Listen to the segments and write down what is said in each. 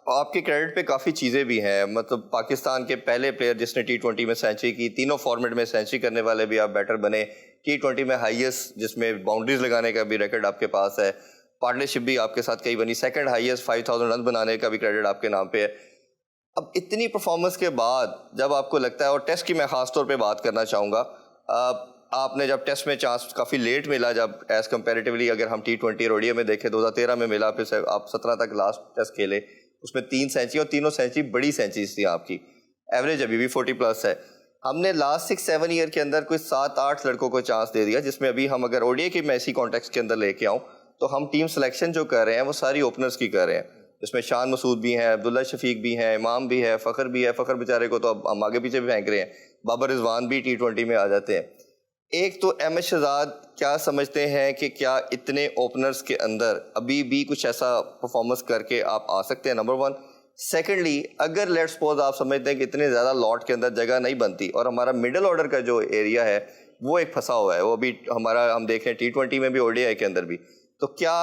आपके क्रेडिट पे काफ़ी चीज़ें भी हैं, मतलब पाकिस्तान के पहले प्लेयर जिसने T20 में सेंचुरी की, तीनों फॉर्मेट में सेंचुरी करने वाले भी आप बैटर बने, T20 में हाईएस्ट जिसमें बाउंड्रीज लगाने का भी रिकॉर्ड आपके पास है, पार्टनरशिप भी आपके साथ कई बनी, सेकंड हाईएस्ट 5000 रन बनाने का भी क्रेडिट आपके नाम पे है। अब इतनी परफॉर्मेंस के बाद जब आपको लगता है, और टेस्ट की मैं ख़ास तौर पे बात करना चाहूँगा, आपने जब टेस्ट में चांस काफ़ी लेट मिला, जब एज़ कंपेरेटिवली अगर हम T20 और ओडीआई में देखें 2013 में मिला, फिर आप 17 तक लास्ट टेस्ट खेले, उसमें 3 सेंचुरी और तीनों सेंचुरी बड़ी सेंचुरीज थी आपकी, एवरेज अभी भी 40+ है। हमने लास्ट 6-7 ईयर के अंदर कोई 7-8 लड़कों को चांस दे दिया, जिसमें अभी हम अगर ओडीआई की मैं इसी कॉन्टेक्स्ट के अंदर लेके आऊँ तो हम टीम सिलेक्शन जो कर रहे हैं वो सारी ओपनर्स की कर रहे हैं, जिसमें शान मसूद भी हैं, अब्दुल्ला शफीक भी हैं, इमाम भी है, फ़खर भी है। फ़खर बेचारे को तो अब हम आगे पीछे भी फेंक रहे हैं, बाबर रिजवान भी T20 में आ जाते हैं। एक तो एम एस शहजाद, क्या समझते हैं कि क्या इतने ओपनर्स के अंदर अभी भी कुछ ऐसा परफॉर्मेंस करके आप आ सकते हैं? नंबर 1। सेकेंडली, अगर लेट्स सपोज आप समझते हैं कि इतने ज़्यादा लॉट के अंदर जगह नहीं बनती और हमारा मिडिल ऑर्डर का जो एरिया है वो एक फंसा हुआ है, वो भी हमारा हम देख रहे हैं T20 में भी ओडीआई के अंदर भी, तो क्या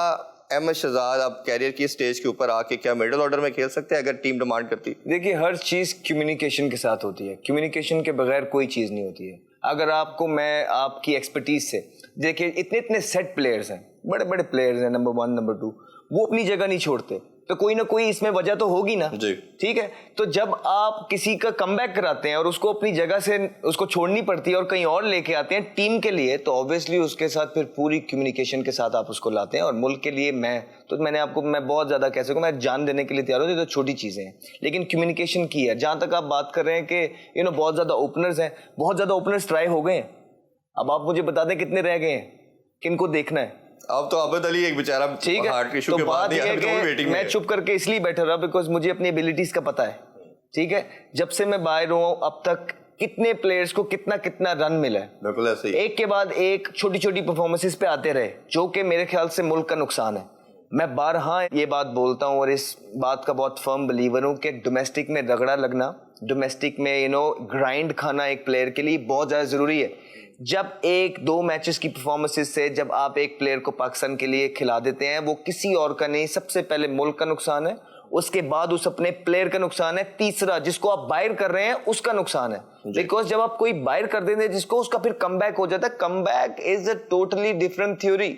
एम एस शहजाद अब कैरियर की स्टेज के ऊपर आके क्या मिडिल ऑर्डर में खेल सकते हैं अगर टीम डिमांड करती? देखिए, हर चीज़ कम्युनिकेशन के साथ होती है, कम्युनिकेशन के बगैर कोई चीज़ नहीं होती है। अगर आपको मैं आपकी एक्सपर्टीज से, देखिए इतने इतने सेट प्लेयर्स हैं, बड़े बड़े प्लेयर्स हैं, नंबर 1 नंबर 2, वो अपनी जगह नहीं छोड़ते, तो कोई ना कोई इसमें वजह तो होगी ना, ठीक है। तो जब आप किसी का कमबैक कराते हैं और उसको अपनी जगह से उसको छोड़नी पड़ती है और कहीं और लेके आते हैं टीम के लिए, तो ऑब्वियसली उसके साथ फिर पूरी कम्युनिकेशन के साथ आप उसको लाते हैं। और मुल्क के लिए मैं बहुत ज्यादा कह सकूं, मैं जान देने के लिए तैयार हूं, ये तो छोटी चीजें हैं, लेकिन कम्युनिकेशन की है। जहां तक आप बात कर रहे हैं कि बहुत ज्यादा ओपनर्स हैं, बहुत ज्यादा ओपनर्स ट्राई हो गए हैं, अब आप मुझे बता दें कितने रह गए हैं, किनको देखना है? अब तो आबिद अली एक बेचारा ठीक है, तो बात यह है कि मैं चुप करके इसलिए बैठा रहा बिकॉज मुझे अपनी एबिलिटीज का पता है, ठीक है। जब से मैं बाहर हूं अब तक कितने प्लेयर्स को कितना कितना रन मिला है, बिल्कुल ऐसे ही एक के बाद एक छोटी छोटी परफॉर्मेंसेस पे आते रहे, जो कि मेरे ख्याल से मुल्क का नुकसान है। मैं बारहा ये बात बोलता हूँ और इस बात का बहुत फर्म बिलीवर हूँ कि डोमेस्टिक में रगड़ा लगना, डोमेस्टिक में ग्राइंड खाना एक प्लेयर के लिए बहुत ज्यादा जरूरी है। जब 1-2 मैचेस की परफॉर्मेंसेस से जब आप एक प्लेयर को पाकिस्तान के लिए खिला देते हैं, वो किसी और का नहीं, सबसे पहले मुल्क का नुकसान है, उसके बाद उस अपने प्लेयर का नुकसान है, तीसरा जिसको आप बायर कर रहे हैं उसका नुकसान है। बिकॉज जब आप कोई बायर कर देते हैं जिसको, उसका फिर कमबैक हो जाता है। Comeback is a totally different theory,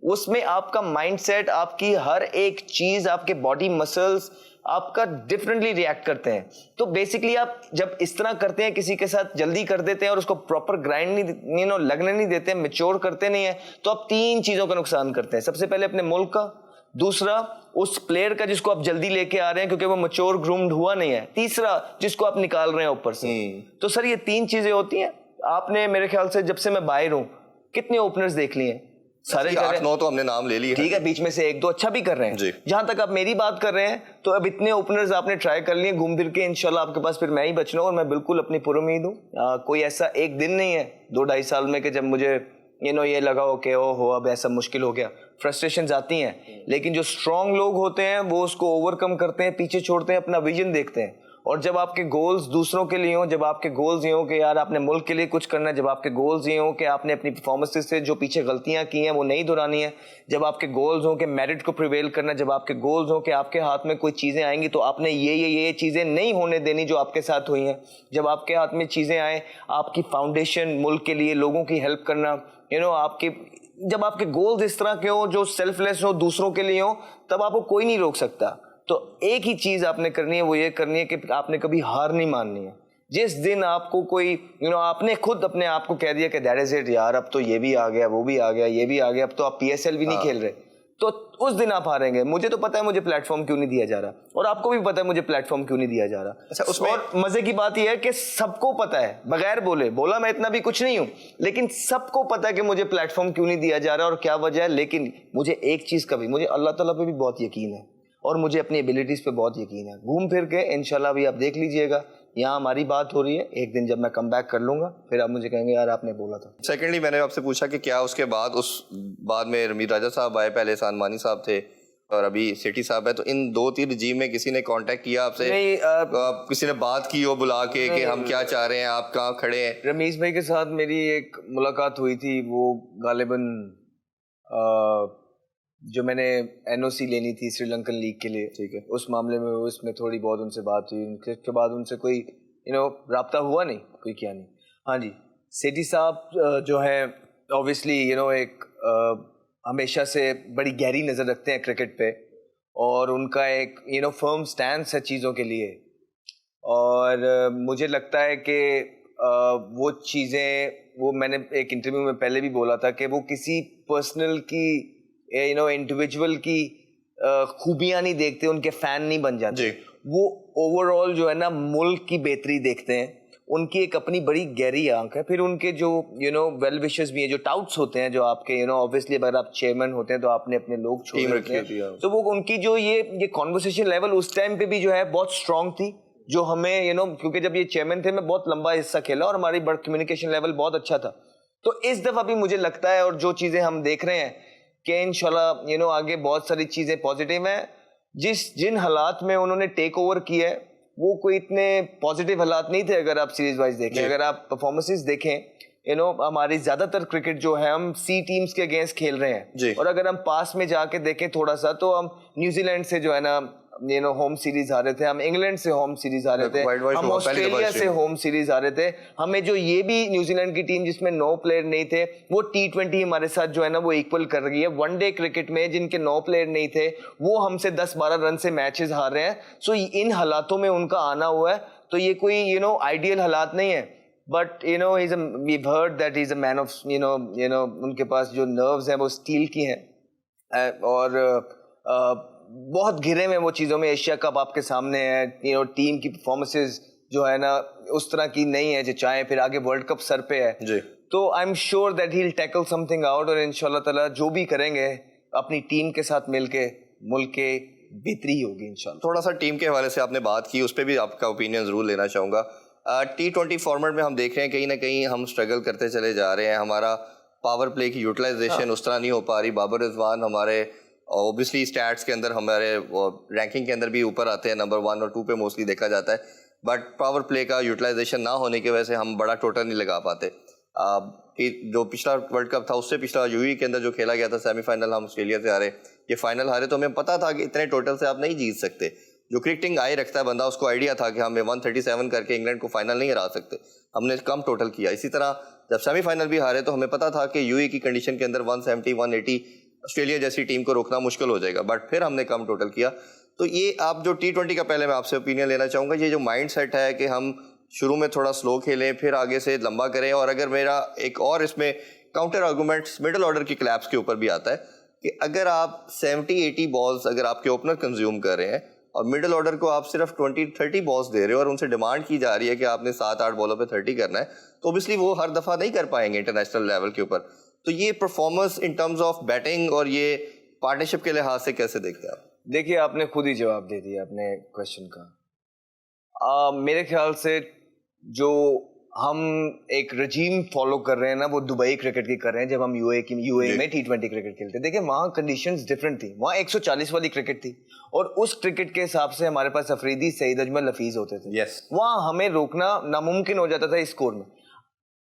उसमें आपका माइंडसेट, आपकी हर एक चीज, आपके बॉडी मसल्स आपका डिफरेंटली रिएक्ट करते हैं। तो बेसिकली आप जब इस तरह करते हैं, किसी के साथ जल्दी कर देते हैं और उसको प्रॉपर ग्राइंड नहीं लगने नहीं देते हैं, मैच्योर करते नहीं है, तो आप 3 चीजों का नुकसान करते हैं। सबसे पहले अपने मुल्क का, दूसरा उस प्लेयर का जिसको आप जल्दी लेके आ रहे हैं क्योंकि वो मैच्योर ग्रूम्ड हुआ नहीं है, तीसरा जिसको आप निकाल रहे हैं ऊपर से। तो सर ये 3 चीजें होती हैं। आपने मेरे ख्याल से जब से मैं बाहर हूं कितने ओपनर्स देख लिए? सारे 8-9 तो हमने नाम ले लिए, ठीक है, बीच में से 1-2 अच्छा भी कर रहे हैं। जहां तक आप मेरी बात कर रहे हैं, तो अब इतने ओपनर्स आपने ट्राई कर लिए, घूम फिर के इंशाल्लाह आपके पास फिर मैं ही बचना हूं। और मैं बिल्कुल अपनी पुरुम्मीद हूं, कोई ऐसा एक दिन नहीं है 2-2.5 साल में कि जब मुझे ये लगा हो कि ओहो अब ऐसा मुश्किल हो गया। फ्रस्ट्रेशंस आती हैं, लेकिन जो स्ट्रांग लोग होते हैं वो उसको ओवरकम करते हैं, पीछे छोड़ते हैं, अपना विजन देखते हैं। और जब आपके गोल्स दूसरों के लिए हो, जब आपके गोल्स ये हो कि यार आपने मुल्क के लिए कुछ करना है, जब आपके गोल्स ये हो कि आपने अपनी परफॉर्मेंसेस से जो पीछे गलतियां की हैं वो नहीं दोहरानी है, जब आपके गोल्स हो कि मेरिट को प्रिवेल करना, जब आपके गोल्स हो कि आपके हाथ में कोई चीज़ें आएंगी तो आपने ये चीज़ें नहीं होने देनी जो आपके साथ हुई हैं, जब आपके हाथ में चीज़ें आए, आपकी फाउंडेशन मुल्क के लिए लोगों की हेल्प करना, आपके जब आपके गोल्स इस तरह के हो जो सेल्फलेस हो, दूसरों के लिए हो, तब आपको कोई नहीं रोक सकता। तो एक ही चीज आपने करनी है, वो ये करनी है कि आपने कभी हार नहीं माननी है। जिस दिन आपको कोई आपने खुद अपने आप को कह दिया कि दैट इज इट यार, अब तो ये भी आ गया, वो भी आ गया, ये भी आ गया, अब तो आप PSL भी नहीं खेल रहे, तो उस दिन आप हारेंगे। मुझे तो पता है मुझे प्लेटफॉर्म क्यों नहीं दिया जा रहा, और आपको भी पता है मुझे प्लेटफॉर्म क्यों नहीं दिया जा रहा। अच्छा, उसमें और मजे की बात यह है कि सबको पता है, बगैर बोला मैं इतना भी कुछ नहीं हूं, लेकिन सबको पता है कि मुझे प्लेटफॉर्म क्यों नहीं दिया जा रहा और क्या वजह है। लेकिन मुझे एक चीज का भी, मुझे अल्लाह ताला पे भी बहुत यकीन है और मुझे अपनी एबिलिटीज पे बहुत यकीन है। घूम फिर के इंशाल्लाह भी आप देख लीजिएगा, यहाँ हमारी बात हो रही है, एक दिन जब मैं कम बैक कर लूंगा फिर आप मुझे कहेंगे यार आपने बोला था। सेकेंडली, मैंने आपसे पूछा कि क्या उसके बाद बाद में रमीज राजा साहब आए, पहले एहसान मानी साहब थे और अभी सेठी साहब है, तो इन 2-3 रिजीम में किसी ने कांटेक्ट किया आपसे? नहीं, किसी ने बात की हो बुला के कि हम क्या चाह रहे हैं, आप कहाँ खड़े हैं? रमीज भाई के साथ मेरी एक मुलाकात हुई थी, वो गालिबन जो मैंने एनओसी लेनी थी श्रीलंकन लीग के लिए, ठीक है, उस मामले में उसमें थोड़ी बहुत उनसे बात हुई, उसके बाद उनसे कोई राब्ता हुआ नहीं, कोई क्या नहीं। हाँ जी, सेठी साहब जो है ऑब्वियसली एक हमेशा से बड़ी गहरी नज़र रखते हैं क्रिकेट पे, और उनका एक फर्म स्टैंस है चीज़ों के लिए, और मुझे लगता है कि वो चीज़ें, वो मैंने एक इंटरव्यू में पहले भी बोला था कि वो किसी पर्सनल की इंडिविजुअल की खूबियां नहीं देखते, उनके फैन नहीं बन जाते, वो ओवरऑल जो है ना मुल्क की बेहतरी देखते हैं। उनकी एक अपनी बड़ी गहरी आंख है। फिर उनके जो वेल विशर्स भी हैं, जो टाउट्स होते हैं, जो आपके ऑब्वियसली अगर आप चेयरमैन होते हैं तो आपने अपने लोग छोड़ रखे हैं, तो वो उनकी जो ये कॉन्वर्सेशन लेवल उस टाइम पे भी जो है बहुत स्ट्रांग थी, जो हमें क्योंकि जब ये चेयरमैन थे मैं बहुत लंबा हिस्सा खेला और हमारी कम्युनिकेशन लेवल बहुत अच्छा था। तो इस दफा भी मुझे लगता है, और जो चीजें हम देख रहे हैं कि इंशाल्लाह आगे बहुत सारी चीजें पॉजिटिव हैं। जिन हालात में उन्होंने टेक ओवर किया है वो कोई इतने पॉजिटिव हालात नहीं थे। अगर आप सीरीज वाइज देखें, अगर आप परफॉर्मेंसेस देखें, हमारी ज्यादातर क्रिकेट जो है हम सी टीम्स के अगेंस्ट खेल रहे हैं, और अगर हम पास में जाके देखें थोड़ा सा, तो हम न्यूजीलैंड से जो है ना होम सीरीज आ रहे थे, हम इंग्लैंड से होम सीरीज आ रहे थे, हम ऑस्ट्रेलिया से होम सीरीज आ रहे थे। हमें जो ये भी न्यूजीलैंड की टीम जिसमें 9 प्लेयर नहीं थे, वो T20 हमारे साथ जो है ना वो इक्वल कर रही है। वनडे क्रिकेट में जिनके 9 प्लेयर नहीं थे वो हमसे 10-12 रन से मैचेस हार रहे हैं। सो इन हालातों में उनका आना हुआ है, तो ये कोई आइडियल हालात नहीं है, but we've heard that he's a man of उनके पास जो नर्व्स हैं वो स्टील की हैं, और बहुत घिरे में वो चीज़ों में। एशिया कप आपके सामने है, टीम की परफॉर्मेंसेस जो है ना उस तरह की नहीं है जो चाहे, फिर आगे वर्ल्ड कप सर पे है जी। तो I am sure that he will tackle something out, और इंशाल्लाह ताला जो भी करेंगे अपनी टीम के साथ मिलके मुल्क के बेहतरी होगी इंशाल्लाह। थोड़ा सा टीम के हवाले से आपने बात की, उस पर भी आपका ओपिनियन ज़रूर लेना चाहूँगा। T20 फॉर्मेट में हम देख रहे हैं कहीं ना कहीं हम स्ट्रगल करते चले जा रहे हैं, हमारा पावर प्ले की यूटिलाइजेशन उस तरह नहीं हो पा रही। बाबर रिजवान हमारे ऑब्वियसली स्टैट्स के अंदर, हमारे रैंकिंग के अंदर भी ऊपर आते हैं, नंबर 1 और 2 पे मोस्टली देखा जाता है, बट पावर प्ले का यूटिलाइजेशन ना होने की वजह से हम बड़ा टोटल नहीं लगा पाते। जो पिछला वर्ल्ड कप था उससे पिछला यूएई के अंदर जो खेला गया था सेमीफाइनल, हम ऑस्ट्रेलिया से हारे, ये फाइनल हारे, तो हमें पता था कि इतने टोटल से आप नहीं जीत सकते। जो क्रिकेटिंग आई रखता है बंदा, उसको आइडिया था कि हमें 137 करके इंग्लैंड को फाइनल नहीं हरा सकते, हमने कम टोटल किया। इसी तरह जब सेमीफाइनल भी हारे तो हमें पता था कि यूएई की कंडीशन के अंदर 170 180 ऑस्ट्रेलिया जैसी टीम को रोकना मुश्किल हो जाएगा, बट फिर हमने कम टोटल किया। तो ये आप जो T20 का पहले मैं आपसे ओपिनियन लेना चाहूँगा, ये जो माइंड सेट है कि हम शुरू में थोड़ा स्लो खेलें फिर आगे से लंबा करें, और अगर मेरा एक और इसमें काउंटर आर्गूमेंट्स मिडिल ऑर्डर की क्लैप्स के ऊपर भी आता है कि अगर आप 70-80 बॉल्स अगर आपके ओपनर कंज्यूम कर रहे हैं और मिडिल ऑर्डर को आप सिर्फ 20-30 बॉल्स दे रहे हो और उनसे डिमांड की जा रही है कि आपने 7-8 बॉलों पे 30 करना है, तो ओबियसली वो हर दफ़ा नहीं कर पाएंगे इंटरनेशनल लेवल के ऊपर। तो ये performance in terms of batting और ये पार्टनरशिप के लिहाज से कैसे देखते हैं आप? देखिए, आपने खुद ही जवाब दे दिया अपने क्वेश्चन का। मेरे ख्याल से जो हम एक रजीम फॉलो कर रहे हैं ना, वो दुबई क्रिकेट की कर रहे हैं। जब हम यूएई में T20 क्रिकेट खेलते, देखिए वहाँ कंडीशंस डिफरेंट थी, वहाँ 140 वाली क्रिकेट थी, और उस क्रिकेट के हिसाब से हमारे पास अफरीदी, सईद अजमल, हफीज होते थे। yes. वहाँ हमें रोकना नामुमकिन हो जाता था इस स्कोर में।